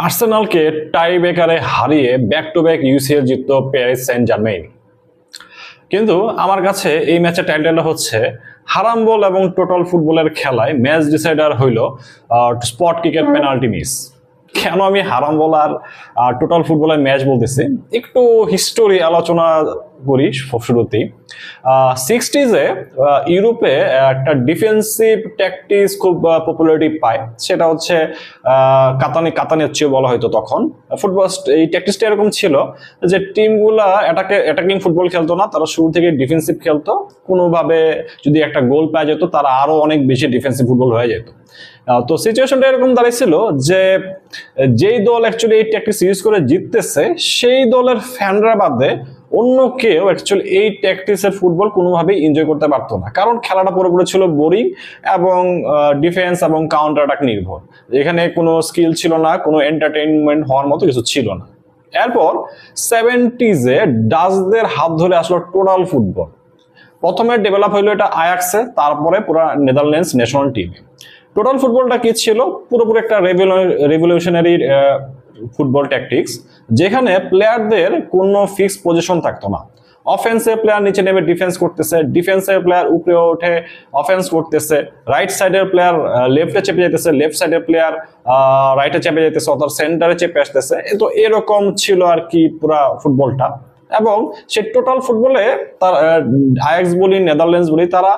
আর্সেনালকে টাই ব্রেকারে হারিয়ে back to back UCL জিতলো Paris Saint Jermaine. কিন্তু আমার কাছে এই ম্যাচের টাইটেলটা হচ্ছে হারাম বল এবং টোটাল ফুটবলের খেলায় ম্যাচ ডিসাইডার হইল স্পট কিকের পেনাল্টি মিস। কেন আমি হারাম বল আর টোটাল ফুটবলের ম্যাচ বলতেছি, একটু হিস্টোরি আলোচনা করি শুরুতেই। সিক্সটিজে ইউরোপে একটা ডিফেন্সিভ ট্যাকটিক্স খুব পপুলারিটি পায়, সেটা হচ্ছে কাতানিয়াচ্চিও বলা হয়তো তখন। ফুটবল এই ট্যাকটিক্সটা এরকম ছিল যে টিমগুলা অ্যাটাকিং ফুটবল খেলতো না, তারা শুরু থেকে ডিফেন্সিভ খেলতো। কোনোভাবে যদি একটা গোল পাওয়া যেত তারা আরো অনেক বেশি ডিফেন্সিভ ফুটবল হয়ে যেত। তো সিচুয়েশনটা এরকম দাঁড়িয়েছিল যে যেই দল অ্যাকচুয়ালি এই ট্যাকটিক্স ইউজ করে জিততেছে সেই দলের ফ্যানরা বাদে অন্য কেউ অ্যাকচুয়ালি এই ট্যাকটিক্সের ফুটবল কোনোভাবেই এনজয় করতে পারতো না, কারণ খেলাটা পুরোপুরি ছিল বোরিং এবং ডিফেন্স এবং কাউন্টার অ্যাটাক নির্ভর। এখানে কোনো স্কিল ছিল না, কোনো এন্টারটেইনমেন্ট হওয়ার মতো কিছু ছিল না। এরপর 70s-এ ডাচদের হাত ধরে আসলো টোটাল ফুটবল। প্রথমে ডেভেলপ হইলো এটা আয়াক্সে, তারপরে পুরো নেদারল্যান্ডস ন্যাশনাল টিমে। টোটাল ফুটবলটা কি ছিল? পুরোপুরি একটা রেভলিউশনারি ফুটবল ট্যাকটিক্স, যেখানে প্লেয়ারদের কোনো ফিক্স পজিশন থাকতো না। অফেন্সের প্লেয়ার নিচে নেমে ডিফেন্স করতেছে, ডিফেন্সের প্লেয়ার উপরে উঠে অফেন্স করতেছে, রাইট সাইডের প্লেয়ার লেফটে চেপে যেতেছে, লেফট সাইডের প্লেয়ার রাইটে চেপে যেতেছে, অর্থাৎ সেন্টারে চেপে আসতেছে। তো এরকম ছিল আর কি পুরা ফুটবলটা। এবং সে টোটাল ফুটবলে তার আয়াক্স বলি নেদারল্যান্ডস বলি, তারা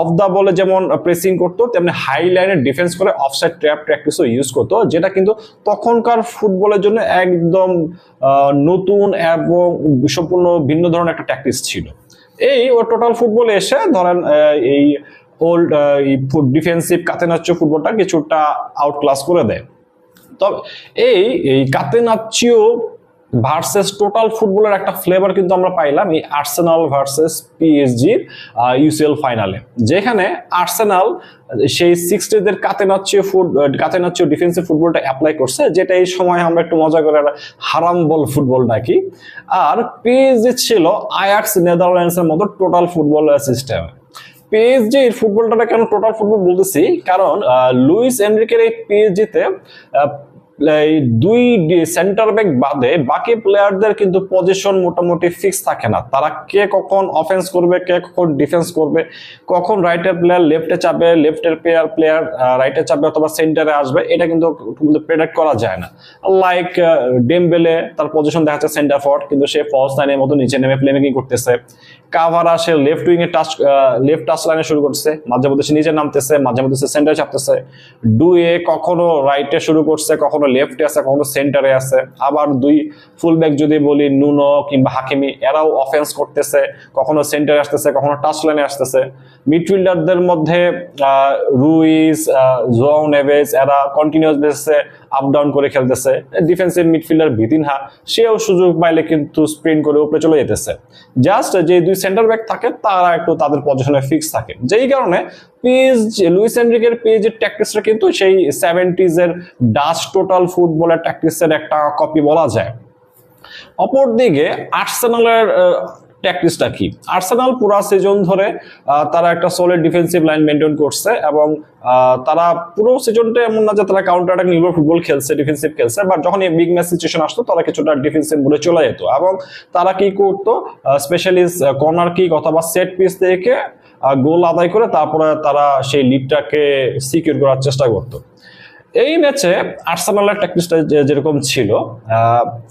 অফ দা বলে যেমন প্রেসিং করতো, তেমনি হাই লাইনে ডিফেন্স করে অফসাইড ট্র্যাপ ট্যাকটিক্সও ইউজ করতো, যেটা কিন্তু তখনকার ফুটবলের জন্য একদম নতুন এবং সম্পূর্ণ ভিন্ন ধরনের একটা ট্যাকটিক্স ছিল। এই টোটাল ফুটবলে এসে ধরেন এই ওল্ড ডিফেন্সিভ কাতেনাচ্চো ফুটবলটা কিছুটা আউট ক্লাস করে দেয়। তবে এই কাতেনাচ্চিও ভার্সেস টোটাল ফুটবলের একটা ফ্লেভার কিন্তু আমরা পাইলাম এই আর্সেনাল ভার্সেস পিএসজির ইউসিএল ফাইনালে, যেখানে আর্সেনাল সেই 60-দের কাতেনাচ্চিও ডিফেন্সিভ ফুটবলটা অ্যাপ্লাই করছে, যেটা এই সময় আমরা একটু মজা করে হারাম বল ফুটবল ডাকি। আর পিএসজি ছিল আয়াক্স নেদারল্যান্ডসের মতো টোটাল ফুটবল সিস্টেম। পিএসজি এর ফুটবলটা কেন টোটাল ফুটবল বলতেছি, কারণ লুইস এনরিকের এই পিএসজিতে দুই সেন্টার ব্যাক বাদে বাকি প্লেয়ারদের কিন্তু পজিশন মোটামুটি ফিক্স থাকে না। তারা কে কখন অফেন্স করবে, কে কখন ডিফেন্স করবে, কখন রাইটের প্লেয়ার লেফটে চাপবে, লেফটের প্লেয়ার রাইটে চাপবে অথবা সেন্টারে আসবে, এটা কিন্তু প্রেডিক্ট করা যায় না। লাইক ডেমবেলে, তার পজিশন দেখা যাচ্ছে সেন্টার ফরওয়ার্ড, কিন্তু সে ফলস লাইনের মতো নিচে নেমে প্লেমেকিং করতেছে। কাভারা সে লেফট উইং এ লেফট টাচ লাইনে শুরু করছে, মাঝে মধ্যে সে নিচে নামতেছে, মাঝে মধ্যে সে সেন্টারে চাপতেছে। ডুয়ে কখনো রাইটে শুরু করছে, কখনো লেফটে আছে, কখনো সেন্টারে আছে। আবার দুই ফুল ব্যাক যদি বলি, নুনো কিংবা হাকিমি, এরাও অফেন্স করতেছে, কখনো সেন্টারে আসতেছে, কখনো টাচ লাইনে আসতেছে। মিডফিল্ডারদের মধ্যে রুইস, জোয়াও নেভেস, এরা কন্টিনিউয়াস বেসিসে আপ ডাউন করে খেলতেছে। ডিফেন্সিভ মিডফিল্ডার ভিতিনহা, সেও সুযোগ পাইলে কিন্তু স্প্রিন্ট করে উপরে চলে যেতেছে। জাস্ট যে দুই সেন্টার ব্যাক থাকে তারা একটু তাদের পজিশনে ফিক্স থাকে, যেই কারণে লুইস এনরিকের পেজের ট্যাকটিক্সটা কিন্তু সেই 70s-এর ডাচ টোটাল ফুটবলের ট্যাকটিক্সের একটা কপি বলা যায়। অপরদিকে আর্সেনালের ট্যাকটিক্সটা কি? আর্সেনাল পুরো সিজন ধরে তারা একটা সলিড ডিফেন্সিভ লাইন মেনটেন করছে, এবং তারা পুরো সিজনটা এমন না যে তারা কাউন্টার অ্যাটাক নির্ভর ফুটবল খেলছে, ডিফেন্সিভ খেলছে, বাট যখন এই বিগ ম্যাচ সিচুয়েশন আসতো তারা কিছুটা ডিফেন্সিভ মোডে চলে যেত। এবং তারা কি করতো, স্পেশালিস্ট কর্নার কিক অথবা সেট পিস থেকে গোল আদায় করে তারপরে তারা সেই লিডটাকে সিকিউর করার চেষ্টা করতো। এই ম্যাচে আর্সেনালের ট্যাকটিক্সটা যেরকম ছিল,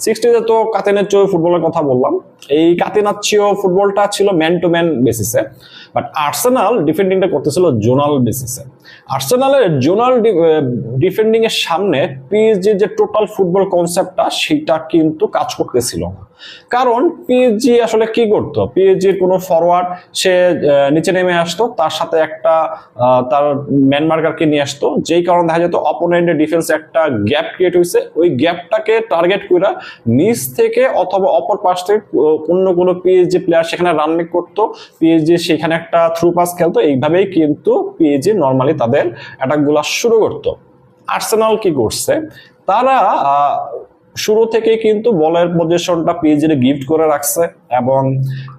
60-তে তো কাতেনাচ্চিও ফুটবলের কথা বললাম, এই কাতেনাচ্চিও ফুটবলটা ছিল ম্যান টু ম্যান বেসিসে, বাট আর্সেনাল ডিফেন্ডিংটা করতেছিল জোনাল বেসিসে। আর্সেনালের জোনাল ডিফেন্ডিং এর সামনে পিএসজির যে টোটাল ফুটবল কনসেপ্টটা সেটা কিন্তু কাজ করতেছিল না। কারণ পিএসজি আসলে কি করতো, পিএসজির কোনো ফরওয়ার্ড সে নিচে নেমে আসতো, তার সাথে একটা তার ম্যান মার্কারকে নিয়ে আসতো, যেই কারণে দেখা যেত অপোনেন্টের ডিফেন্সে একটা গ্যাপ ক্রিয়েট হয়েছে, ওই গ্যাপটাকে টার্গেট করে নিচ থেকে অথবা অপর পাশ থেকে অন্য কোনো পিএসজি প্লেয়ার সেখানে রান মেক করতো, পিএসজি সেখানে একটা থ্রু পাস খেলতো। এইভাবেই কিন্তু পিএসজি নর্মালি তাদের অ্যাটাকগুলো শুরু করতো। আর্সেনাল কি করছে, তারা শুরু থেকেই কিন্তু বলের পজিশনটা পিএসজি গিফট করে রাখছে এবং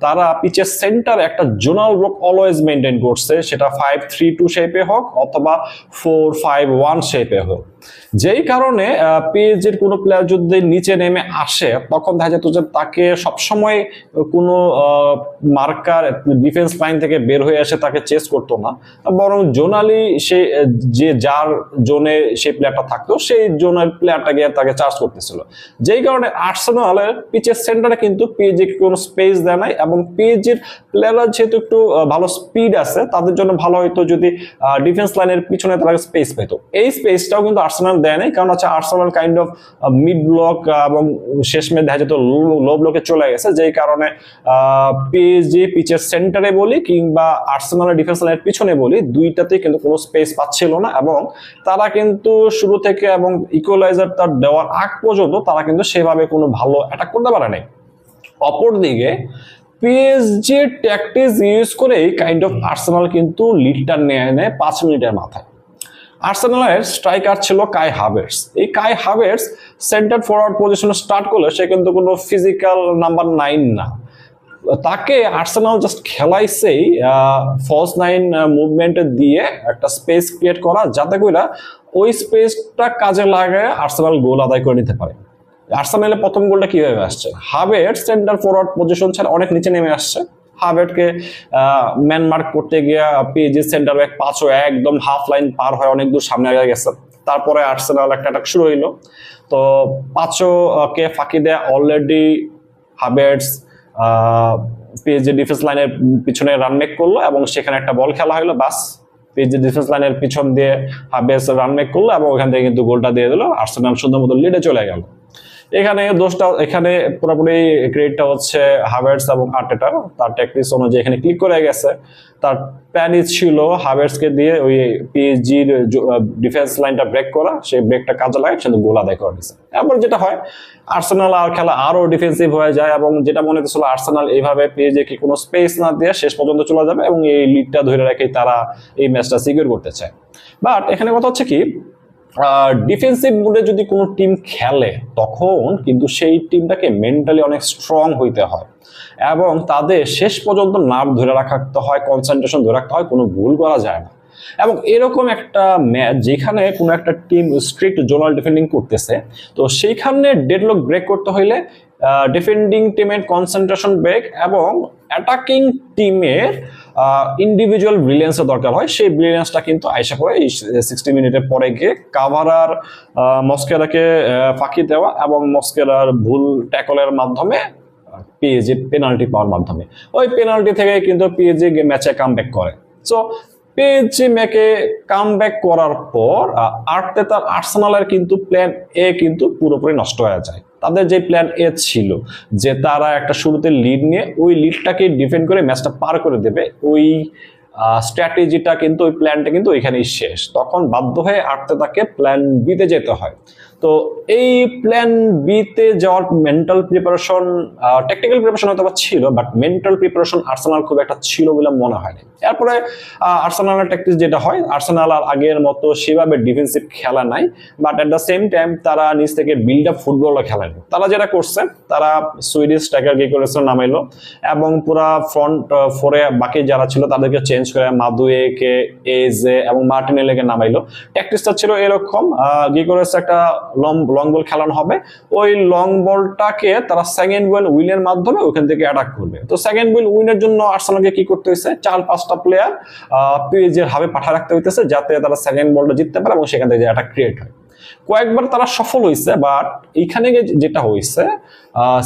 তারা পিচের সেন্টারে একটা জোনাল ব্লক অলওয়েজ মেনটেন করছে, সেটা 5-3-2 শেপে হোক অথবা 4-5-1 শেপে হোক। যেই কারণে পিএসজির কোনো প্লেয়ার যদি নিচে নেমে আসে তখন দেখা যেত যে তাকে সবসময় কোনো মার্কার ডিফেন্স লাইন থেকে বের হয়ে এসে তাকে চেস করতো না, বরং জোনালি সে যে যার জোনে সেই প্লেয়ারটা থাকতো সেই জোনের প্লেয়ারটা গিয়ে তাকে চার্জ করতেছিল। যেই কারণে আর্সেনালের পিচের সেন্টারে কিন্তু পিএসজি কোনো স্পেস দেয় নাই এবং পিএসজির প্লেয়াররা যেহেতু একটু ভালো স্পিড আছে তাদের জন্য ভালো হয়তো যদি ডিফেন্স লাইনের পিছনে তারা স্পেস পেত। এই স্পেসটাও কিন্তু আর্সেনাল দেয় নাই, কারণ হচ্ছে Arsenal kind of mid block এবং শেষমেশ দেখা যেত লো ব্লকে চলে গেছে, যেই কারণে পিএসজি পিচের সেন্টারে বলি কিংবা আর্সেনালের ডিফেন্স লাইনের পিছনে বলি দুইটাতেই কিন্তু কোনো স্পেস পাচ্ছিল না এবং তারা কিন্তু শুরু থেকে এবং ইকুয়ালাইজার তার দেওয়ার আগ পর্যন্ত তারা কিন্তু সেভাবে কোনো ভালো অ্যাটাক করতে পারে নাই। অপরদিকে পিএসজি ট্যাকটিক্স ইউজ করেই কাইন্ড অফ আর্সেনাল কিন্তু লিডটা নিয়ে নেয় 5 মিনিটের মাথায়। আর্সেনালের স্ট্রাইকার ছিল কাই হাভার্টস। এই কাই হাভার্টস সেন্টার ফরওয়ার্ড পজিশনে স্টার্ট করলে সে কিন্তু কোনো ফিজিক্যাল নাম্বার 9 না, তাকে আর্সেনাল জাস্ট খেলাইছেই ফলস 9 মুভমেন্ট দিয়ে একটা স্পেস ক্রিয়েট করা যাতে করে ওই স্পেসটা কাজে লাগায় আর্সেনাল গোল আদায় করে নিতে পারে। আর্সেনালের প্রথম গোলটা কিভাবে আসছে, হাভার্টস সেন্টার ফরওয়ার্ড পজিশন ছাড়া অনেক নিচে নেমে আসছে, হাভার্টকে ম্যান মার্ক করতে গিয়ে পিএসজি সেন্টার ব্যাক পাঁচও একদম হাফ লাইন পার হয়ে অনেক দূর সামনে আগে গেছে। তারপরে আর্সেনাল একটা অ্যাটাক শুরু হইলো, তো পাঁচও কে ফাঁকি দেয়া অলরেডি হাভার্টস পিএসজি ডিফেন্স লাইনের পিছনে রান মেক করলো এবং সেখানে একটা বল খেলা হলো, বাস পিএসজি ডিফেন্স লাইনের পিছন দিয়ে হাভার্টস রান মেক করলো এবং ওখান থেকে কিন্তু গোলটা দিয়ে দিল, আর্সেনাল সুন্দর মতো লিডে চলে গেল। এখানে পুরোপুরি ক্রেডিটটা হচ্ছে হাভার্টস এবং আর্টেটার, তার ট্যাকটিক্স অনুযায়ী এখানে ক্লিক করে গেছে। তার প্ল্যানই ছিল হাভার্টসকে দিয়ে ওই পিএসজির ডিফেন্স লাইনটা ব্রেক করা, সেই ব্রেকটা কাজে লাগে কিন্তু গোল আদায় করে দিচ্ছে। এরপর যেটা হয় আর্সেনাল আর খেলা আরো ডিফেন্সিভ হয়ে যায় এবং যেটা মনে হচ্ছিল আর্সেনাল এইভাবে পিএসজিকে কোনো স্পেস না দিয়ে শেষ পর্যন্ত চলে যাবে এবং এই লিডটা ধরে রেখে তারা এই ম্যাচটা সিকিউর করতে চায়। বাট এখানে কথা হচ্ছে কি, ডিফেন্সিভ মোডে যদি কোনো টিম খেলে তখন কিন্তু সেই টিমটাকে মেন্টালি অনেক স্ট্রং হইতে হয় এবং তাদের শেষ পর্যন্ত নার্ভ ধরে রাখতে হয়, কনসেন্ট্রেশন ধরে রাখতে হয়, কোনো ভুল করা যায় না। এবং এরকম একটা ম্যাচ যেখানে কোনো একটা টিম স্ট্রিক্ট জোনাল ডিফেন্ডিং করতেছে, তো সেইখানে ডেডলক ব্রেক করতে হইলে ডিফেন্ডিং টিমের কনসেন্ট্রেশন ব্রেক এবং অ্যাটাকিং টিমের ইন্ডিভিজুয়াল ব্রিলিয়েন্সের দরকার হয়। সেই ব্রিলিয়েন্সটা কিন্তু আইসা পড়ে এই 60 মিনিটের পরে গিয়ে কাভারার মস্কেরাকে ফাঁকি দেওয়া এবং মস্কেরার ভুল ট্যাকলের মাধ্যমে পিএসজি পেনাল্টি পাওয়ার মাধ্যমে ওই পেনাল্টি থেকে কিন্তু পিএসজি ম্যাচে কামব্যাক করে। সো পিএসজি ম্যাচে কামব্যাক করার পর আর্টেটার আর্সেনালের কিন্তু প্ল্যান এ কিন্তু পুরোপুরি নষ্ট হয়ে যায়। তাদের যে প্ল্যান এ ছিল যে তারা একটা শুরুতে লিড নিয়ে ওই লিডটাকে ডিফেন্ড করে ম্যাচটা পার করে দেবে, ওই স্ট্র্যাটেজিটা কিন্তু ওই প্ল্যানটা কিন্তু ওইখানেই শেষ। তখন বাধ্য হয়ে আর্টেটাকে প্ল্যান বিতে যেতে হয়। তো এই প্ল্যান বিতে যাওয়ার মেন্টাল প্রিপারেশন, টেকনিক্যাল প্রিপারেশন হয়তো ছিল, বাট মেন্টাল প্রিপারেশন আর্সেনাল খুব একটা ছিল বলে মনে হয়নি। এরপরে আর্সেনালের ট্যাকটিক্স যেটা হয়, আর্সেনাল আর আগের মতো সেভাবে ডিফেন্সিভ খেলা নাই, but at the same time তারা নিজ থেকে বিল্ড আপ ফুটবলও খেলেনি। তারা যেটা করছে, তারা সুইডিশ স্ট্রাইকার গিকোরেসকে নামাইলো এবং পুরা ফ্রন্ট ফোরে বাকি যারা ছিল তাদেরকে চেঞ্জ করে মাদুয়েকে, এজে এবং মার্টিনেলেকে নামাইলো। ট্যাকটিক্সটা ছিল এরকম, গিকোরেস একটা লং বল খেলানো হবে, ওই লং বলটাকে তারা সেকেন্ড বল উইনের মাধ্যমে ওখান থেকে অ্যাটাক করবে। তো সেকেন্ড বল উইনের জন্য আর্সেনালকে কি করতে হয়েছে, 4-5টা প্লেয়ার পিএসজির হাবে পাঠিয়ে রাখতে হইতেছে যাতে তারা সেকেন্ড বলটা জিততে পারে এবং সেখান থেকে অ্যাটাক ক্রিয়েট হয়। কয়েকবার তারা সফল হয়েছে, বাট এইখানে যেটা হয়েছে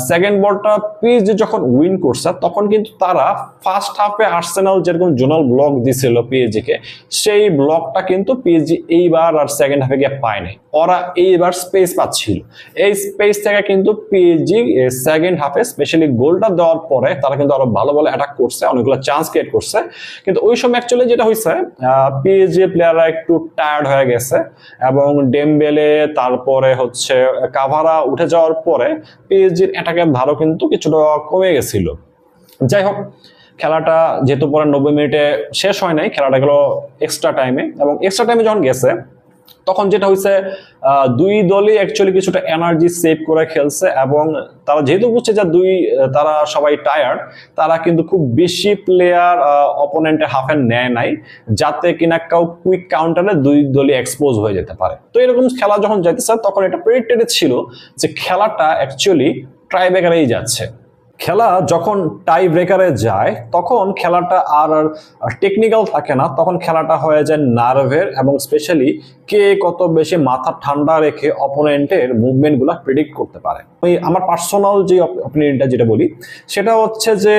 সেকেন্ড বলটা পিএসজি যখন উইন করছে তখন কিন্তু তারা ফার্স্ট হাফে আর্সেনাল যেরকম জোনাল ব্লক দিছিল পিএসজি কে, সেই ব্লকটা কিন্তু পিএসজি এইবার আর সেকেন্ড হাফে গিয়ে পায়নি। ওরা এইবার স্পেস পাচ্ছিল, এই স্পেস থেকে কিন্তু পিএসজি সেকেন্ড হাফে স্পেশালি গোলটা দেওয়ার পরে তারা কিন্তু আরো ভালো ভালো অ্যাটাক করছে, অনেকগুলো চান্স ক্রিয়েট করছে। কিন্তু ওই সময় অ্যাকচুয়ালি যেটা হয়েছে পিএসজি প্লেয়াররা একটু টায়ার্ড হয়ে গেছে এবং ডেমবেলে তারপরে হচ্ছে কাভারা উঠে যাওয়ার পরে পিএসজির অ্যাটাকের ধারও কিন্তু কিছুটা কমে গেছিল। যাই হোক, খেলাটা যেহেতু পরে 90 মিনিটে শেষ হয় নাই, খেলাটা গেল এক্সট্রা টাইমে এবং এক্সট্রা টাইমে যখন গেছে তখন যেটা হয়েছে, দুই দলই অ্যাকচুয়ালি কিছুটা এনার্জি সেভ করে খেলছে এবং তারা যেহেতু বুঝছে যে তারা সবাই টায়ার্ড, তারা কিন্তু খুব বেশি প্লেয়ার অপোনেন্টের হাফে নেয় নাই, যাতে কিনা কুইক কাউন্টারে দুই দলই এক্সপোজ হয়ে যেতে পারে। তো এরকম খেলা যখন যাইতেছে তখন এটা প্রেডিক্টেড ছিল যে খেলাটা অ্যাকচুয়ালি টাই ব্রেকারেই যাচ্ছে। খেলা যখন টাই ব্রেকারে যায় তখন খেলাটা আর টেকনিক্যাল থাকে না, তখন খেলাটা হয়ে যায় নার্ভের, এবং স্পেশালি কে কত বেশি মাথা ঠান্ডা রেখে অপোনেন্টের মুভমেন্টগুলো প্রেডিক্ট করতে পারে। আমার পার্সোনাল যে অপিনিয়নটা যেটা বলি সেটা হচ্ছে যে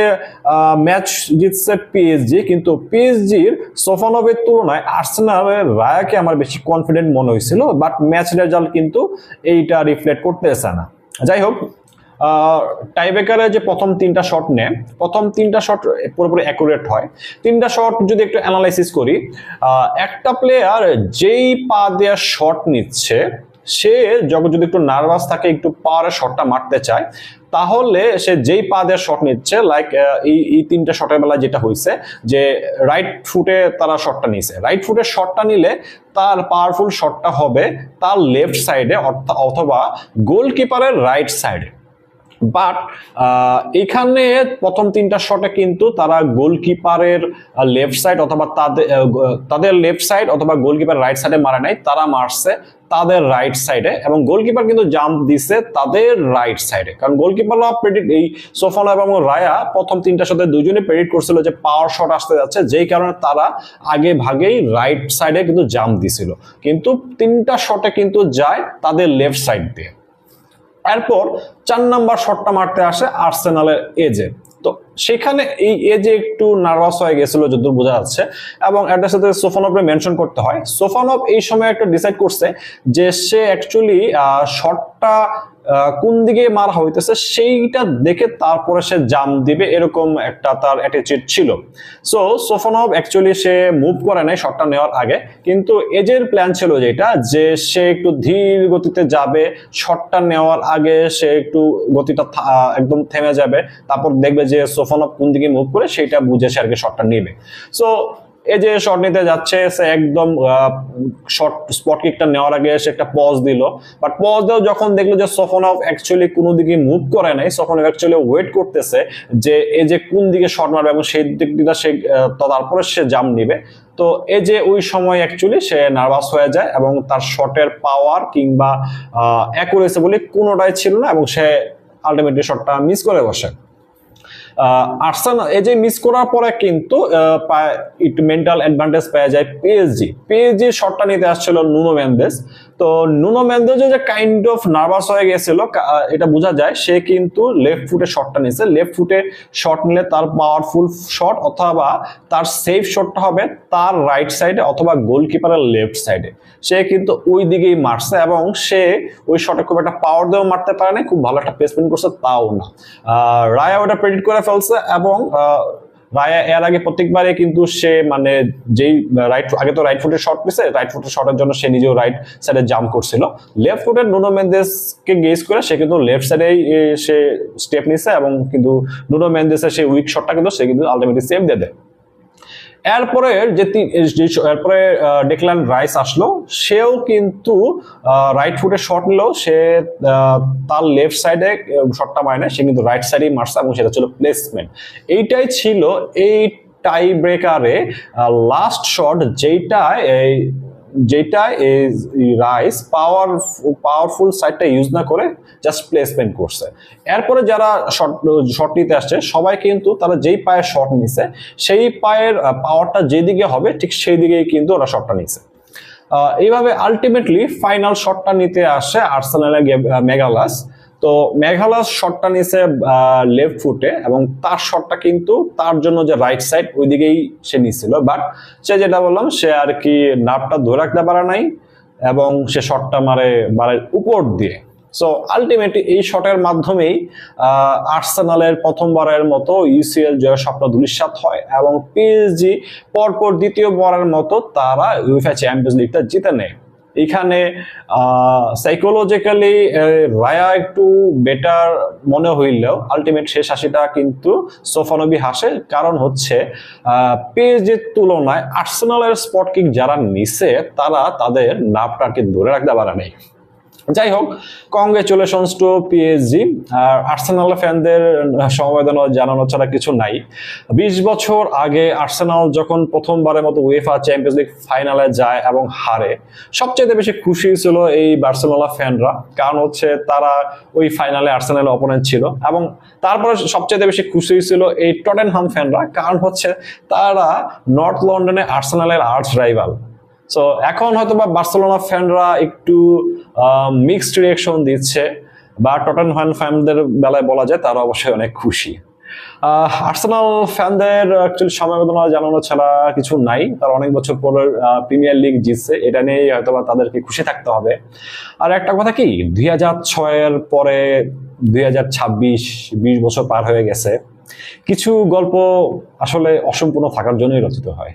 ম্যাচ জিতছে পিএসজি, কিন্তু পিএসজির সোফানোভের তুলনায় আর্সেনালের রায়াকে আমার বেশি কনফিডেন্ট মনে হয়েছিল, বাট ম্যাচ রেজাল্ট কিন্তু এইটা রিফ্লেক্ট করতেছে না। যাই হোক, টাইব্রেকারে যে প্রথম 3টা শট নেয়, প্রথম 3টা শট পুরোপুরি অ্যাকুরেট হয়। 3টা শট যদি একটু অ্যানালাইসিস করি, একটা প্লেয়ার যেই পা দিয়ে শট নিচ্ছে সে যদি একটু নার্ভাস থাকে, একটু পাওয়ারের শটটা মারতে চায়, তাহলে সে যেই পা দিয়ে শট নিচ্ছে, লাইক এই 3টা শটের বেলা যেটা হয়েছে যে রাইট ফুটে তারা শটটা নিছে, রাইট ফুটে শটটা নিলে তার পাওয়ারফুল শটটা হবে তার লেফট সাইডে অথবা গোলকিপারের রাইট সাইডে। বাট এখানে প্রথম 3টা শটে কিন্তু তারা গোলকিপারের লেফট সাইড অথবা তাদের লেফট সাইড অথবা গোলকিপার রাইট সাইডে মারে নাই, তারা মারছে তাদের রাইট সাইডে, এবং গোলকিপার কিন্তু জাম্প দিছে তাদের রাইট সাইডে। কারণ গোলকিপাররা এই সোফানো এবং রায়া প্রথম 3টা শটে দুজনে প্রেডিক্ট করছিল যে পাওয়ার শট আসতে যাচ্ছে, যেই কারণে তারা আগে ভাগেই রাইট সাইডে কিন্তু জাম্প দিছিল, কিন্তু 3টা শটে কিন্তু যায় তাদের লেফট সাইড দিয়ে। এরপর 4 নাম্বার শটটা মারতে আসে আর্সেনালের এজে, তো সেখানে এই এজে একটু নার্ভাস হয়ে গেছিল যতদূর বোঝা যাচ্ছে, এবং এটার সাথে সোফানোভকে মেনশন করতে হয়। সোফানোভ এই সময় একটা ডিসাইড করছে যে সে অ্যাকচুয়ালি শটটা কোন দিকে মারা হইতেছে সেইটা দেখে তারপরে সে জাম্প দিবে, এরকম একটা তার অ্যাটিটিউড ছিল। সো সোফানোভ অ্যাকচুয়ালি সে মুভ করে নাই শটটা নেওয়ার আগে, কিন্তু এজের প্ল্যান ছিল যেটা যে সে একটু ধীর গতিতে যাবে, শটটা নেওয়ার আগে সে একটু গতিটা একদম থেমে যাবে, তারপর দেখবে যে সোফানোভ কোন দিকে মুভ করে সেটা বুঝে সে আর কি শটটা নেবে। সো এই যে শট নিতে যাচ্ছে, সে একদম শট স্পট কিকটা নেওয়ার আগে সে একটা পজ দিল, বাট পজ দেওয়া যখন দেখলো যে সোফানোভ অ্যাকচুয়ালি কোনো দিকে মুভ করে নাই, সোফানোভ অ্যাকচুয়ালি ওয়েট করতেছে যে এই যে কোন দিকে শট মারবে এবং সেই দিকটা সে তারপরে সে জাম্প নিবে। তো এই যে ওই সময় অ্যাকচুয়ালি সে নার্ভাস হয়ে যায় এবং তার শটের পাওয়ার কিংবা অ্যাকুরেসি বলে কোনোটাই ছিল না, এবং সে আলটিমেটলি শটটা মিস করে বসে। আর্সেনাল এই যে মিস করার পরে কিন্তু একটু মেন্টাল অ্যাডভান্টেজ পেয়ে যায় পিএসজি শটটা নিতে আসছিল নুনো মেন্দেস। তো নুনো মেন্দেস যে কাইন্ড অফ নার্ভাস হয়ে গেছিল, এটা বোঝা যায়। সে কিন্তু লেফট ফুটে শটটা নিয়েছে, লেফট ফুটে শট নিলে তার পাওয়ারফুল শট অথবা তার সেফ শটটা হবে তার রাইট সাইডে অথবা গোলকিপারের লেফট সাইডে। সে কিন্তু ওই দিকেই মারছে এবং সে ওই শটে খুব একটা পাওয়ার দিয়েও মারতে পারে না, খুব ভালো একটা প্লেসমেন্ট করছে তাও না। রায়া ওটা প্রেডিক্ট করে ফেলছে, এবং রায়া এর আগে প্রত্যেকবারে কিন্তু সে মানে যেই আগে তো রাইট ফুটের শট নিছে, রাইট ফুটের শটের জন্য সে নিজেও রাইট সাইডে জাম্প করছিল, লেফট ফুটের নুনো মেন্দেসকে গেস করে সে কিন্তু লেফট সাইডেই সে স্টেপ নিছে, এবং কিন্তু নুনো মেন্দেসের সেই উইক শটটা কিন্তু সে কিন্তু আলটিমেটলি সেভ দিয়ে দেয়। এরপরে এরপরে ডেকলান রাইস আসলো, সেও কিন্তু রাইট ফুটে শট নিল, সে তার লেফট সাইডে শটটা মারে না, সে কিন্তু রাইট সাইডেই মারছে এবং সেটা ছিল প্লেসমেন্ট। এইটাই ছিল এই টাই ব্রেকারে লাস্ট শট, যেটা রাইস পাওয়ারফুল সাইডটা ইউজ না করে জাস্ট প্লেসমেন্ট করছে। এরপরে যারা শট নিতে আসছে সবাই কিন্তু তারা যেই পায়ে শট নিছে সেই পায়ের পাওয়ারটা যেদিকে হবে ঠিক সেই দিকেই কিন্তু ওরা শটটা নিছে। এইভাবে আলটিমেটলি ফাইনাল শটটা নিতে আসে আর্সেনালের ম্যাগালাস। তো ম্যাগালাস শটটা নিছে লেফট ফুটে, এবং তার শটটা কিন্তু তার জন্য যে রাইট সাইড ওই দিকেই সে নিছিল, বাট সে যেটা বললাম সে আর কি নার্ভটা ধরে রাখতে পারে নাই এবং সে শটটা মারে উপর দিয়ে। সো আলটিমেটলি এই শটের মাধ্যমেই আর্সেনালের প্রথমবারের মতো ইউসিএল জয়ের স্বপ্ন ধূলিসাৎ হয়, এবং পিএসজি পরপর দ্বিতীয়বারের মতো তারা উয়েফা চ্যাম্পিয়ন্স লিগটা জিতে নেয়। এখানে সাইকোলজিক্যালি রায়া একটু বেটার মনে হইলেও আলটিমেট শেষ হাসিটা কিন্তু সোফানবি হাসে, কারণ হচ্ছে পেজের তুলনায় আর্সেনালের স্পট কিক যারা নিছে তারা তাদের নাপটাকে ধরে রাখতে পারে নাই। যাই হোক, কংগ্রেচুলেশনস টু পিএসজি। আর আর্সেনাল ফ্যানদের সমবেদনা জানানো ছাড়া কিছু নাই। 20 বছর আগে আর্সেনাল যখন প্রথমবারের মতো উয়েফা চ্যাম্পিয়ন্স লিগ ফাইনালে যায় এবং হারে, সবচেয়ে বেশি খুশি ছিল এই বার্সেলোনা ফ্যানরা, কারণ হচ্ছে তারা ওই ফাইনালে আর্সেনালের অপোনেন্ট ছিল। এবং তারপরে সবচেয়ে বেশি খুশি ছিল এই টটেনহাম ফ্যানরা, কারণ হচ্ছে তারা নর্থ লন্ডনে আর্সেনালের আর্চ রাইভাল। সো এখন হয়তো বা বার্সেলোনা ফ্যানরা একটু মিক্সড রিয়াকশন দিচ্ছে, বা টটেনহাম ফ্যানদের বেলায় বলা যায় তারা অবশ্যই অনেক খুশি। আর্সেনাল ফ্যানদের অ্যাকচুয়ালি সমবেদনা জানানো ছাড়া কিছু নাই। তারা অনেক বছর পরে প্রিমিয়ার লিগ জিতছে, এটা নিয়ে হয়তো বা তাদেরকে খুশি থাকতে হবে। আর একটা কথা কি, 2006-এর পরে 2026, 20 বছর পার হয়ে গেছে। কিছু গল্প আসলে অসম্পূর্ণ থাকার জন্যই রচিত হয়।